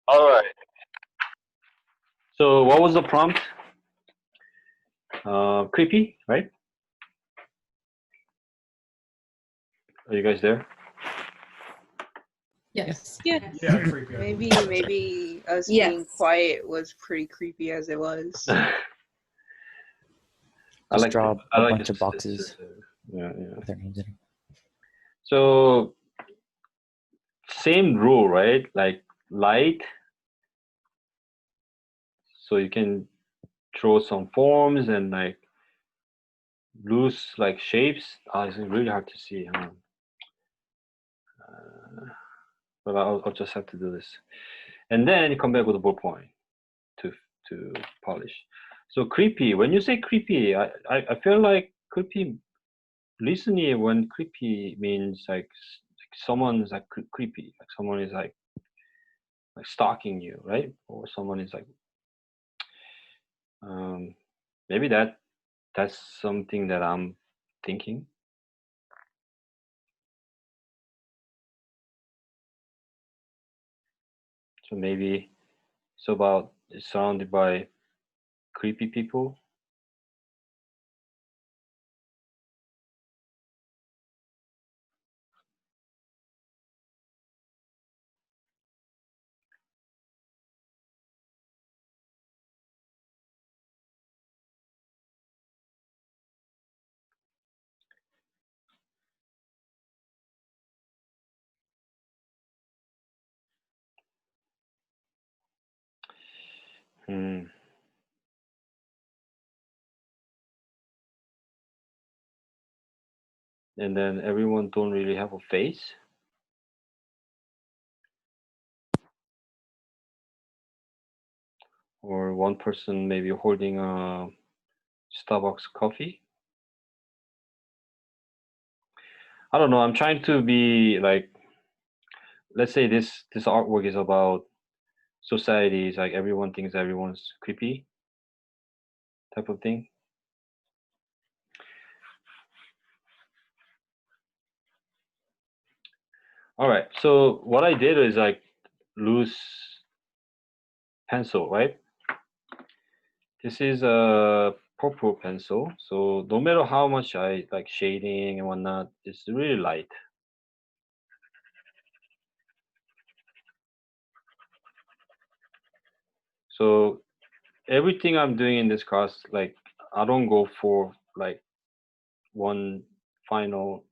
All right. So what was the prompt? Creepy, right? Are you guys there? Yes. Yeah. Yeah, creepy. Maybe us Yes. being quiet was pretty creepy as it was. I like draw I a like bunch of boxes yeah. with their names in it. So same rule, right? Like light. So you can draw some forms and like loose like shapes. It's really hard to see. But I'll just have to do this, and then you come back with a ballpoint to to polish. So creepy. When you say creepy, I feel like creepy. Recently, when creepy means like someone's like creepy, like someone is like stalking you, right? Or someone is like um, maybe that's something that I'm thinking. So maybe it's about it's surrounded by creepy people. Hmm. And then everyone don't really have a face, or one person maybe holding a Starbucks coffee. I don't know. I'm trying to be like, let's say this artwork is about societies, like everyone thinks everyone's creepy type of thing. All right. So what I did is like loose pencil, right? This is a purple pencil. So no matter how much I like shading and whatnot, it's really light. So everything I'm doing in this class, like I don't go for like one final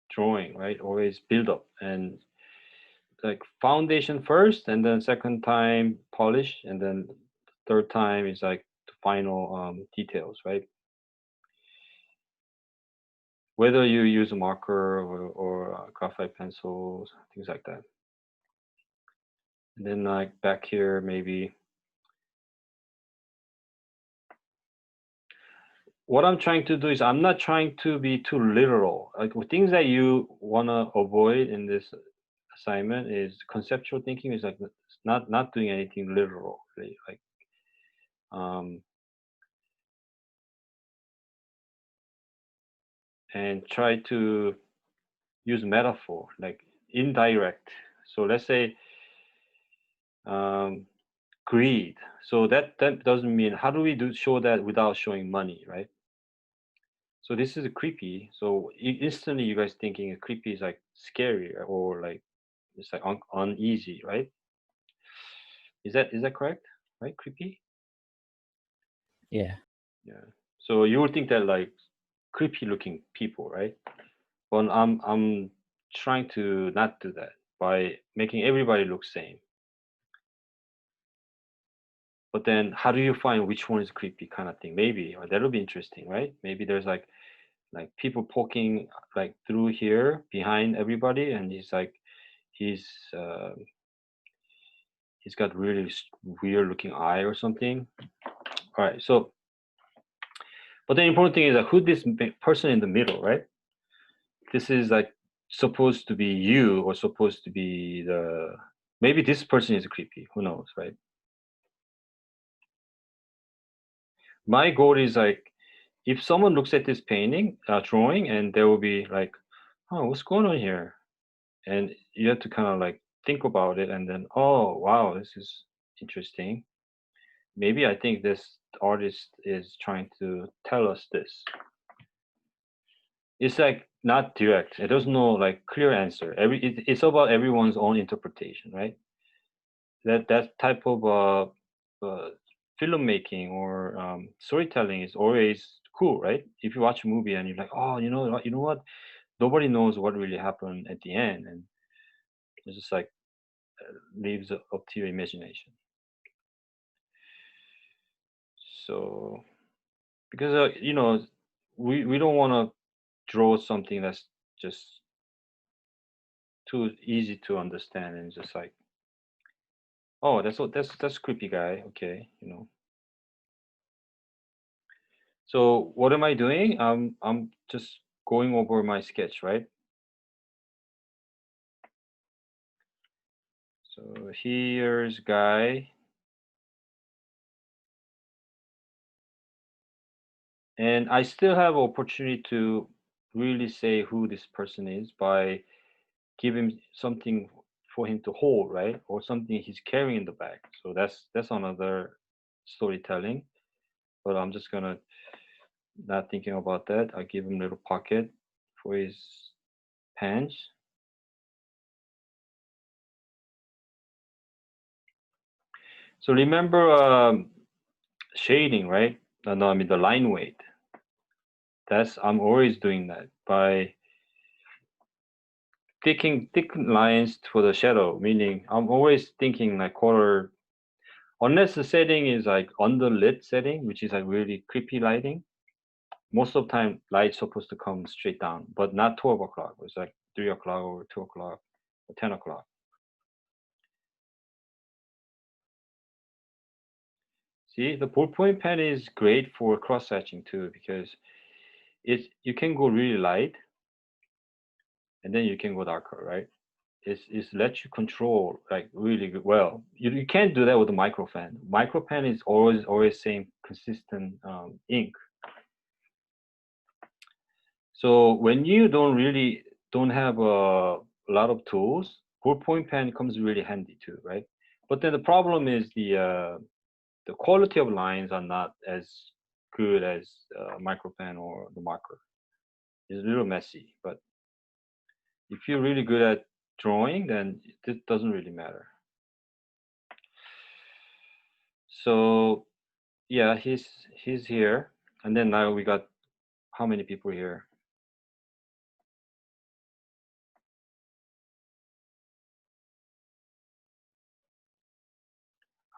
drawing, right? Always build up and like foundation first, and then second time polish, and then third time is like the final details, right? Whether you use a marker or graphite pencils, things like that. And then like back here, maybe what I'm trying to do is I'm not trying to be too literal. Like things that you wanna avoid in this assignment is conceptual thinking is like not doing anything literal, really. Like um, and try to use metaphor, like indirect. So let's say um, greed. So that doesn't mean how do we do show that without showing money, right? So this is a creepy. So instantly you guys thinking a creepy is like scary or like it's like uneasy, right? Is that correct? Right? Creepy? Yeah. Yeah. So you would think that like creepy looking people, right? But I'm trying to not do that by making everybody look same. But then how do you find which one is creepy kind of thing? Maybe or that'll be interesting, right? Maybe there's like people poking like through here behind everybody, and he's uh, he's got really weird looking eye or something. All right, so but the important thing is that who this person in the middle, right? This is like supposed to be you or supposed to be the maybe this person is creepy. Who knows, right? My goal is like if someone looks at this painting drawing and they will be like, oh, what's going on here? And you have to kind of like think about it and then, oh wow, this is interesting. Maybe I think this artist is trying to tell us this. It's like not direct. There's no like clear answer. It's about everyone's own interpretation, right? That type of filmmaking or storytelling is always cool, right? If you watch a movie and you're like, oh, you know what? Nobody knows what really happened at the end, and it's just like leaves it up to your imagination. So because we don't want to draw something that's just too easy to understand and just like, oh, that's creepy guy, okay, So what am I doing? I'm just going over my sketch, right? So here's guy, and I still have opportunity to really say who this person is by giving something for him to hold, right? Or something he's carrying in the back. So that's another storytelling. But I'm just gonna not thinking about that. I give him a little pocket for his pants. So remember shading, right? No, I mean the line weight. That's I'm always doing that by taking thick lines for the shadow. Meaning I'm always thinking like quarter, unless the setting is like underlit setting, which is like really creepy lighting. Most of the time, light's supposed to come straight down, but not 12 o'clock. It's like 3 o'clock or 2 o'clock or 10 o'clock. See, the ballpoint pen is great for cross hatching too because you can go really light and then you can go darker, right? It's lets you control like really good. Well, you can't do that with a micro pen. Micro pen is always same consistent ink. So when you don't have a lot of tools, ballpoint pen comes really handy too, right? But then the problem is the quality of lines are not as good as micro pen or the marker. It's a little messy, but if you're really good at drawing, then it doesn't really matter. So yeah, he's here, and then now we got how many people here?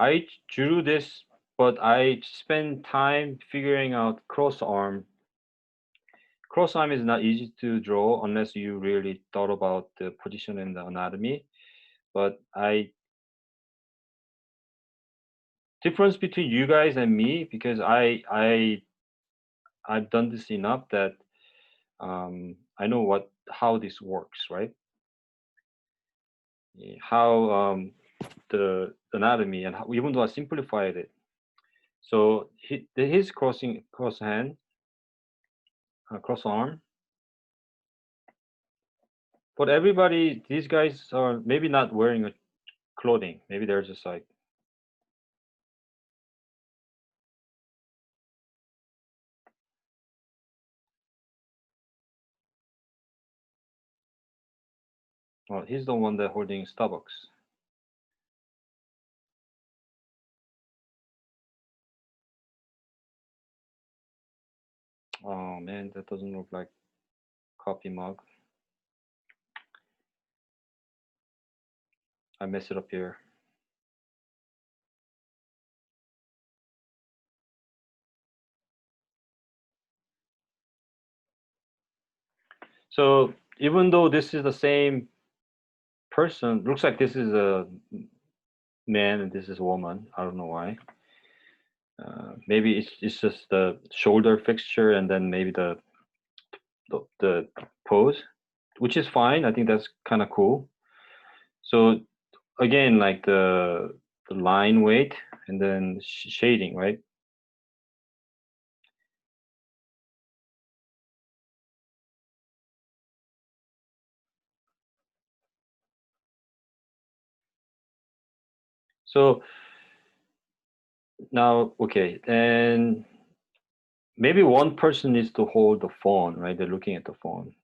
I drew this, but I spent time figuring out cross arm. Cross arm is not easy to draw unless you really thought about the position and the anatomy. But difference between you guys and me because I've done this enough that I know how this works, right? How the anatomy and how, even though I simplified it. So his cross hand, cross arm. But everybody, these guys are maybe not wearing a clothing. Maybe they're just like, well, he's the one that holding Starbucks. Oh man, that doesn't look like coffee mug. I messed it up here. So even though this is the same person, looks like this is a man and this is a woman. I don't know why. Maybe it's just the shoulder fixture and then maybe the pose, which is fine. I think that's kind of cool. So again, like the line weight and then shading, right? So now, okay, and maybe one person needs to hold the phone, right? They're looking at the phone.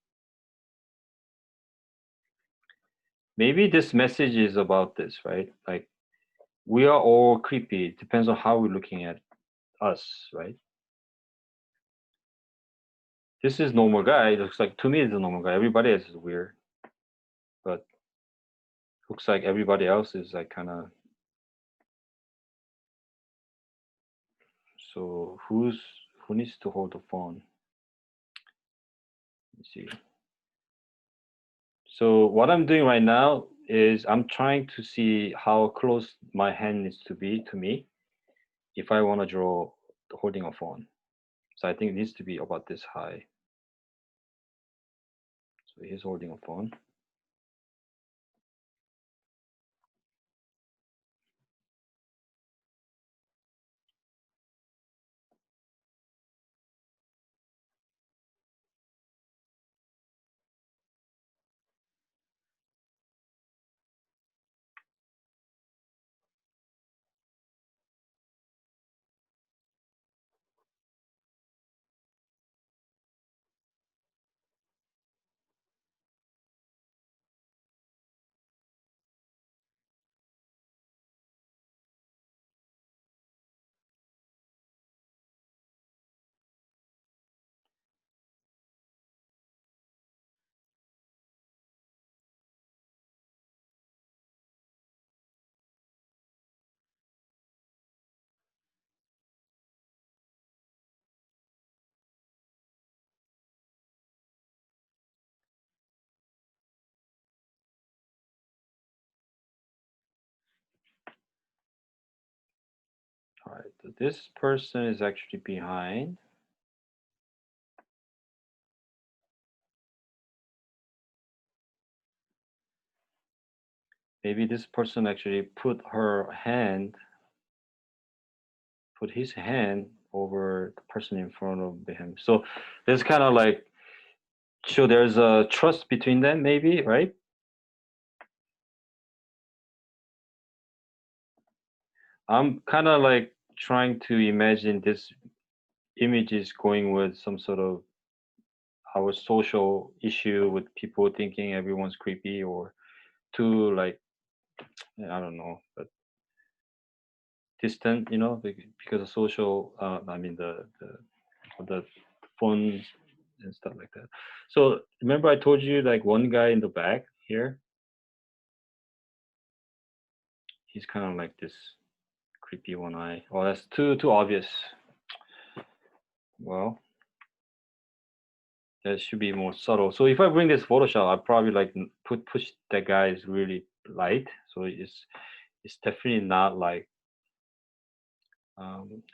Maybe this message is about this, right? Like we are all creepy. It depends on how we're looking at us, right? This is normal guy. It looks like to me it's a normal guy. Everybody else is weird, but looks like everybody else is like kind of. So who needs to hold the phone? Let's see. So what I'm doing right now is I'm trying to see how close my hand needs to be to me if I want to draw holding a phone. So I think it needs to be about this high. So he's holding a phone. All right, so this person is actually behind. Maybe this person actually put his hand over the person in front of him. So there's kind of like, so there's a trust between them, maybe, right? I'm kind of like trying to imagine this image is going with some sort of our social issue with people thinking everyone's creepy or too like, I don't know, but distant, because of social. I mean the phones and stuff like that. So remember I told you like one guy in the back here, he's kind of like this creepy one eye. Oh, that's too obvious. Well, that should be more subtle. So if I bring this Photoshop, I probably like push that guy's really light. So it's definitely not like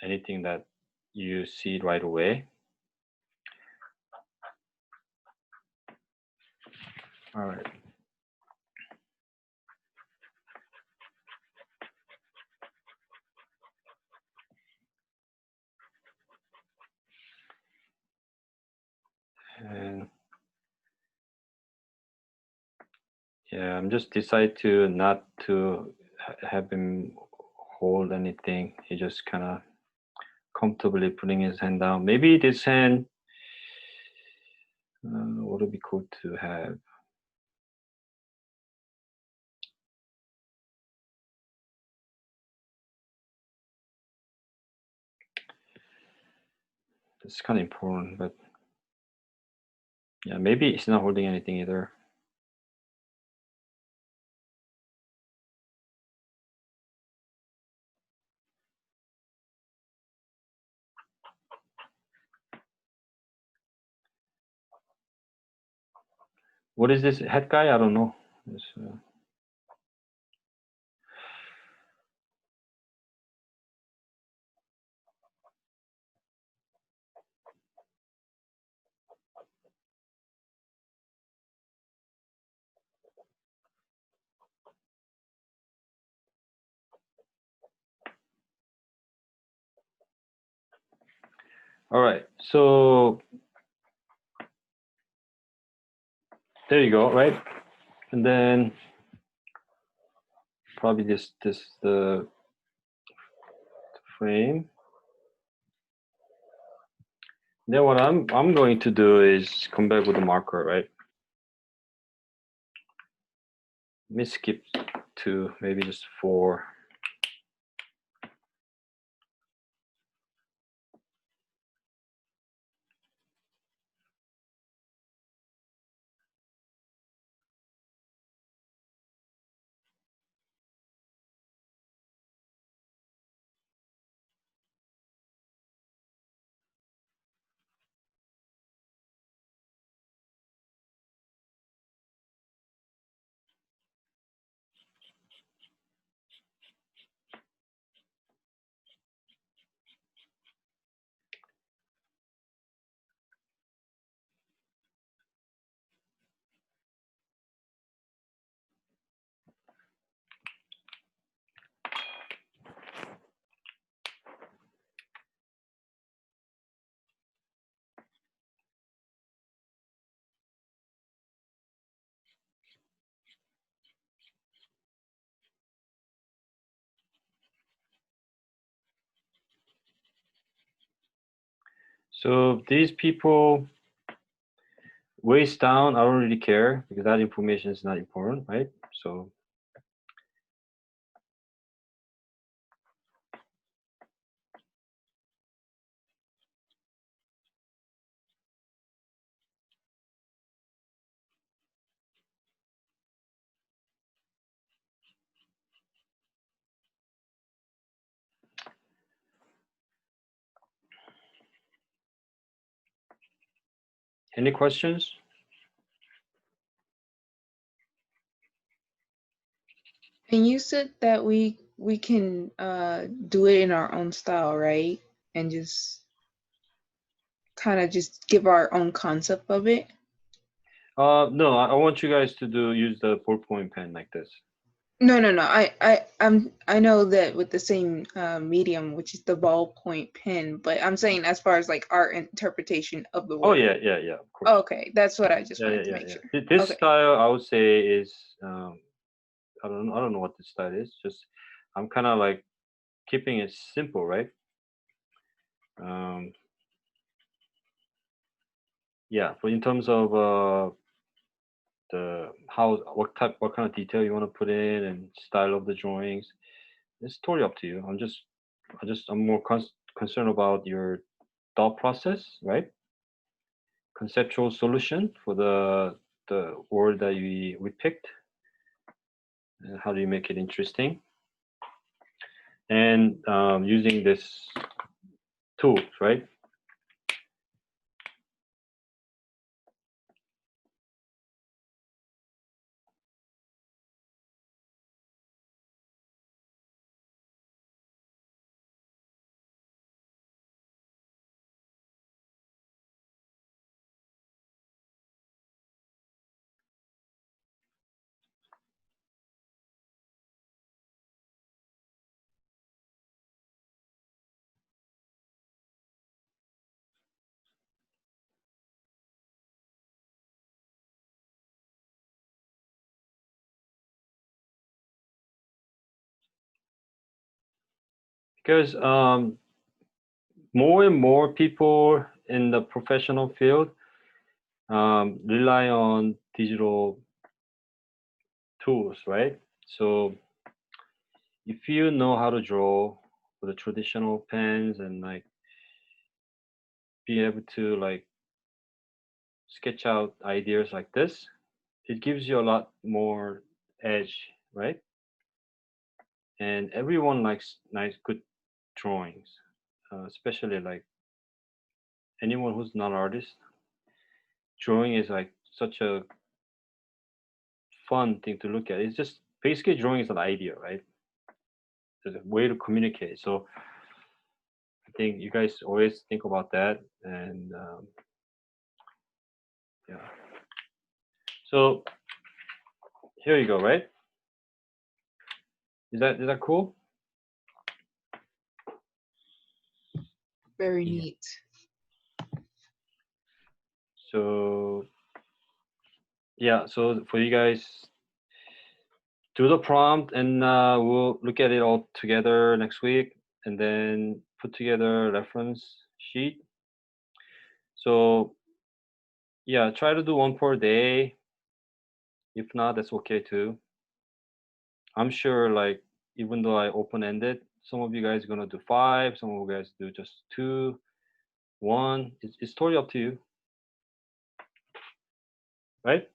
anything that you see right away. All right. And yeah, I'm just decide to not to have him hold anything. He just kind of comfortably putting his hand down. Maybe this hand would be cool to have. It's kind of important, but yeah, maybe he's not holding anything either. What is this head guy? I don't know. All right, so there you go, right? And then probably this the frame. Then what I'm going to do is come back with a marker, right? Let me skip to maybe just 4. So these people waist down, I don't really care because that information is not important, right? So any questions? And you said that we can do it in our own style, right? And just kind of just give our own concept of it. No, I want you guys to use the ballpoint pen like this. No. I know that with the same medium, which is the ballpoint pen, but I'm saying as far as like our interpretation of the Oh word. yeah, of course. Okay, that's what I just wanted to make sure. This Okay. style, I would say, is I don't know what this style is. Just I'm kind of like keeping it simple, right? Yeah, but in terms of what kind of detail you want to put in and style of the drawings, it's totally up to you. I'm more concerned about your thought process, right? Conceptual solution for the word that we picked, and how do you make it interesting, and using this tools, right? Because more and more people in the professional field rely on digital tools, right? So if you know how to draw with the traditional pens and like be able to like sketch out ideas like this, it gives you a lot more edge, right? And everyone likes nice, good drawings, especially like anyone who's not an artist. Drawing is like such a fun thing to look at. It's just basically drawing is an idea, right? It's a way to communicate. So I think you guys always think about that, and yeah. So here you go, right? Is that cool? Very Yeah. neat. So yeah, so for you guys, do the prompt, and we'll look at it all together next week, and then put together a reference sheet. So yeah, try to do one per day. If not, that's okay too. I'm sure, like, even though I open-ended, some of you guys are gonna do 5, some of you guys do just 2, 1. It's totally up to you, right?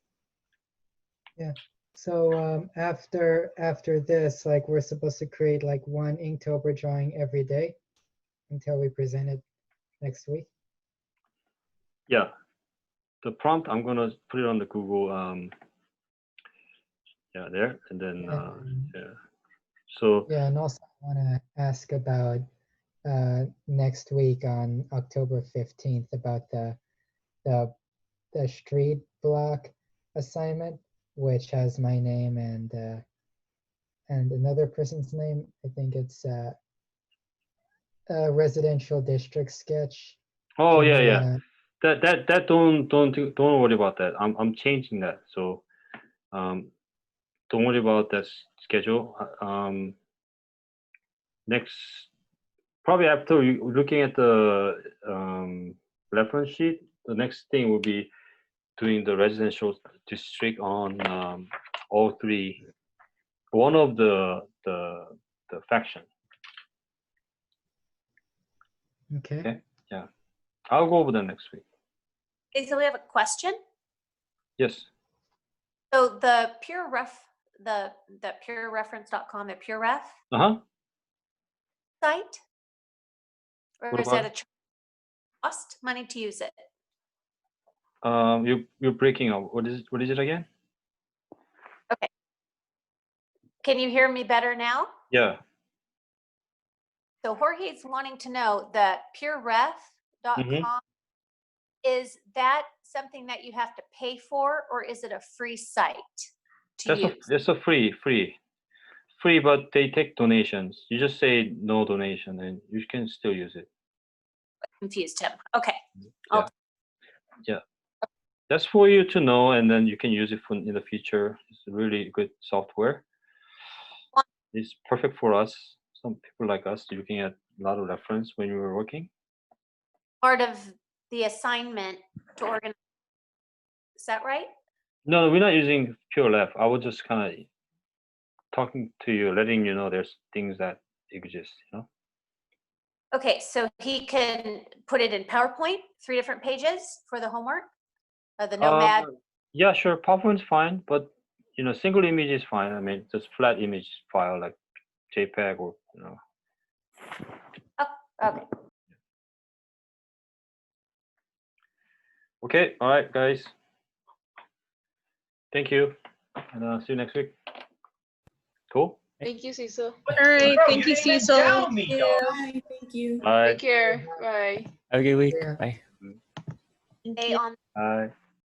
Yeah. So after this, like we're supposed to create like one Inktober drawing every day until we present it next week. Yeah. The prompt, I'm gonna put it on the Google. Yeah, there, and then yeah. So Yeah, and also I want to ask about next week on October 15th about the street block assignment, which has my name and another person's name. I think it's a residential district sketch. oh Can yeah, you, yeah. That don't worry about that. I'm changing that. So don't worry about that schedule. Next, probably after looking at the reference sheet, the next thing will be doing the residential district on all 3. One of the faction. Okay. Okay. Yeah, I'll go over that next week. Okay, so we have a question. Yes. So the purereference.com, the pureref Uh-huh. site, or What is about that a cost money to use it? You're breaking up. What is it again? Okay. Can you hear me better now? Yeah. So Jorge's wanting to know that pureref.com, is that something that you have to pay for, or is it a free site to use? It's a free, but they take donations. You just say no donation, and you can still use it. Confused him. Okay. Yeah. That's for you to know, and then you can use it in the future. It's really good software. It's perfect for us. Some people like us looking at a lot of reference when we were working. Part of the assignment to organize. Is that right? No, we're not using PureLeft. I was just kind of talking to you, letting you know there's things that exist, you know? Okay, so he can put it in PowerPoint, 3 different pages for the homework, the Nomad. Yeah, sure. PowerPoint's fine, but you know, single image is fine. I mean, just flat image file like JPEG or you know. Oh, okay. Okay, all right, guys. Thank you, and see you next week. Cool. Thank you, Cecil. All right. Thank you, Cecil. Bye. Thank you. Bye. Take care. Bye. Have a good week. Yeah. Bye. Stay on Bye.